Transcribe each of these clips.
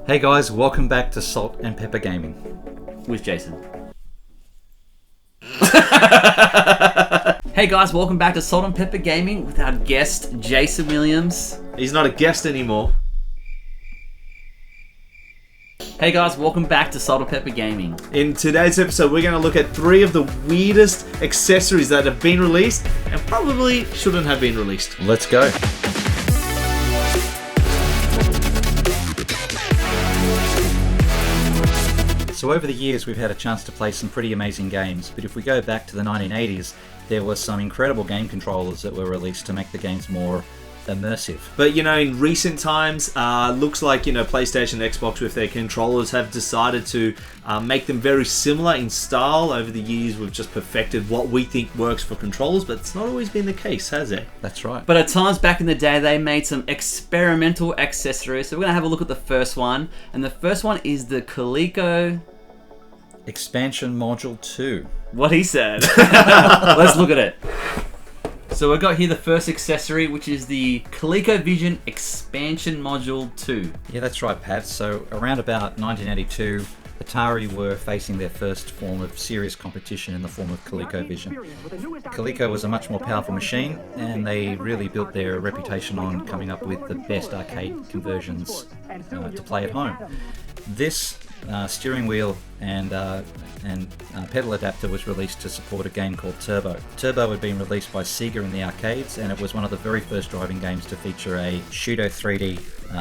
Hey guys, welcome back to Salt and Pepper Gaming. With Jason. Hey guys, welcome back to Salt and Pepper Gaming with our guest, Jason Williams. He's not a guest anymore. Hey guys, welcome back to Salt and Pepper Gaming. In today's episode, we're going to look at 3 of the weirdest accessories that have been released and probably shouldn't have been released. Let's go. So over the years, we've had a chance to play some pretty amazing games, but if we go back to the 1980s, there were some incredible game controllers that were released to make the games more immersive. But, in recent times, looks like, PlayStation and Xbox with their controllers have decided to make them very similar in style. Over the years, we've just perfected what we think works for controllers, but it's not always been the case, has it? That's right. But at times back in the day, they made some experimental accessories. So we're going to have a look at the first one. And the first one is the Coleco Expansion Module 2. What he said. Let's look at it. So we've got here the first accessory, which is the ColecoVision Expansion Module 2. Yeah, that's right, Pat. So around about 1982, Atari were facing their first form of serious competition in the form of ColecoVision. Coleco was a much more powerful machine, and they really built their reputation on coming up with the best arcade conversions to play at home. This steering wheel and pedal adapter was released to support a game called Turbo. Turbo had been released by Sega in the arcades, and it was one of the very first driving games to feature a pseudo 3D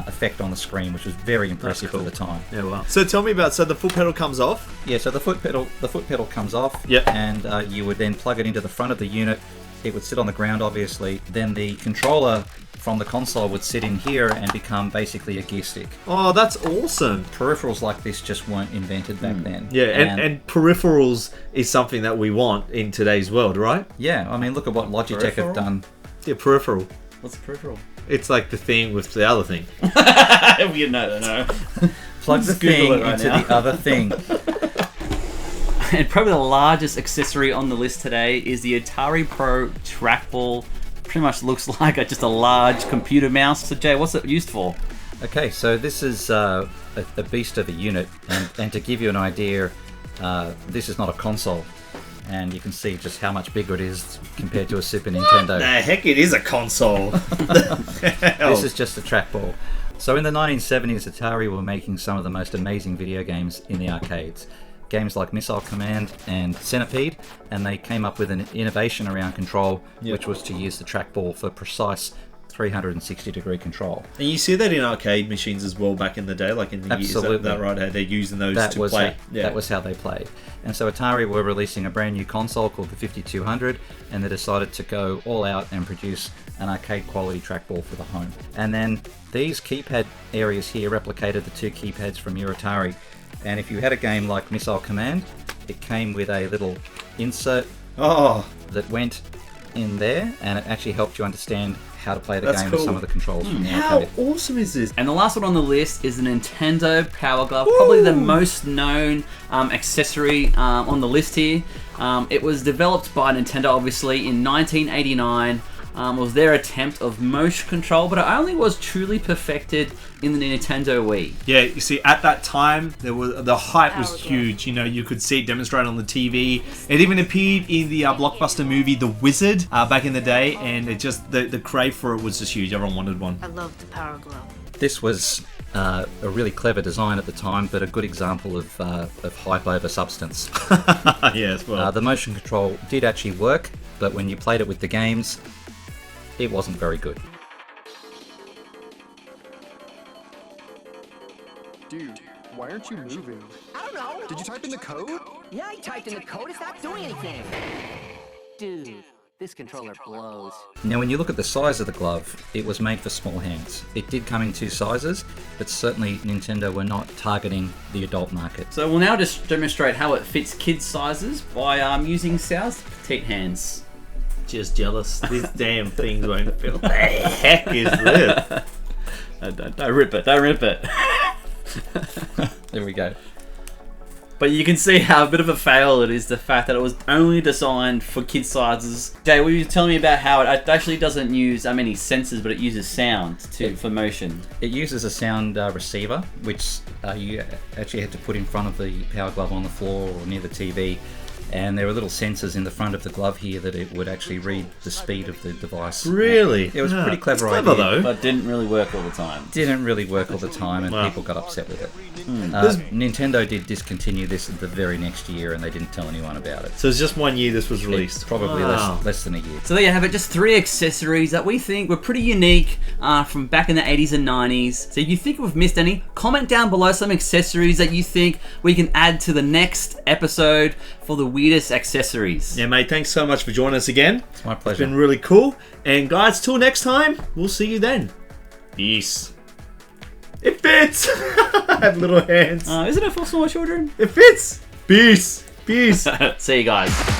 effect on the screen, which was very impressive for the time. Yeah, wow. So tell me about, the foot pedal comes off? Yeah, so the foot pedal comes off, yep. And you would then plug it into the front of the unit. It would sit on the ground, obviously. Then the controller from the console would sit in here and become basically a gear stick. Oh, that's awesome. Peripherals like this just weren't invented back then. Yeah, and peripherals is something that we want in today's world, right? Yeah, I mean, look at what Logitech have done. Yeah, peripheral. What's a peripheral? It's like the thing with the other thing. No. Plug the thing into the other thing. And probably the largest accessory on the list today is the Atari Pro Trackball. Pretty much looks like just a large computer mouse. So Jay, what's it used for? Okay, so this is a beast of a unit, and to give you an idea, this is not a console, and you can see just how much bigger it is compared to a Super Nintendo. The heck, it is a console. This is just a trackball. So in the 1970s, Atari were making some of the most amazing video games in the arcades. Games like Missile Command and Centipede, and they came up with an innovation around control, which was to use the trackball for precise 360-degree control. And you see that in arcade machines as well back in the day, like in the Absolutely. years, that right? How they're using those to play. That was how they played. And so Atari were releasing a brand new console called the 5200, and they decided to go all out and produce an arcade quality trackball for the home. And then these keypad areas here replicated the 2 keypads from your Atari. And if you had a game like Missile Command, it came with a little insert that went in there, and it actually helped you understand how to play the game with some of the controls from the arcade. How awesome is this? And the last one on the list is the Nintendo Power Glove, probably the most known accessory on the list here. It was developed by Nintendo, obviously, in 1989. It was their attempt of motion control, but it only was truly perfected in the Nintendo Wii. Yeah, you see, at that time, the hype was huge. You could see it demonstrated on the TV. It even appeared in the blockbuster movie The Wizard back in the day, and it just the crave for it was just huge. Everyone wanted one. I love the Power Glove. This was a really clever design at the time, but a good example of hype over substance. Yes, well. The motion control did actually work, but when you played it with the games, it wasn't very good. Dude, why aren't you moving? I don't know. Did you type in the code? Yeah, I typed in the code. It's not doing anything. Dude, this controller blows. Now, when you look at the size of the glove, it was made for small hands. It did come in 2 sizes, but certainly Nintendo were not targeting the adult market. So we'll now just demonstrate how it fits kids' sizes by using Sal's petite hands. Just jealous. These damn things won't fit. What the heck is this? Don't rip it. Don't rip it. There we go. But you can see how a bit of a fail it is, the fact that it was only designed for kid sizes. Jay, were you telling me about how it actually doesn't use many sensors, but it uses sound for motion? It uses a sound receiver, which you actually had to put in front of the Power Glove on the floor or near the TV. And there were little sensors in the front of the glove here that it would actually read the speed of the device. Really? It was a pretty clever It's clever idea. though. But didn't really work all the time. Didn't really work all the time, and Wow. people got upset with it. Nintendo did discontinue this the very next year, and they didn't tell anyone about it. So it's just 1 year this was released. It's probably Wow. less than a year. So there you have it, just 3 accessories that we think were pretty unique from back in the 80s and 90s. So if you think we've missed any, comment down below some accessories that you think we can add to the next episode for the weirdest accessories. Yeah, mate, thanks so much for joining us again. It's my It's pleasure. been really cool. And guys, till next time, we'll see you then. Peace. It fits. I have little hands. Isn't it for small children? It fits. Peace. Peace. See you guys.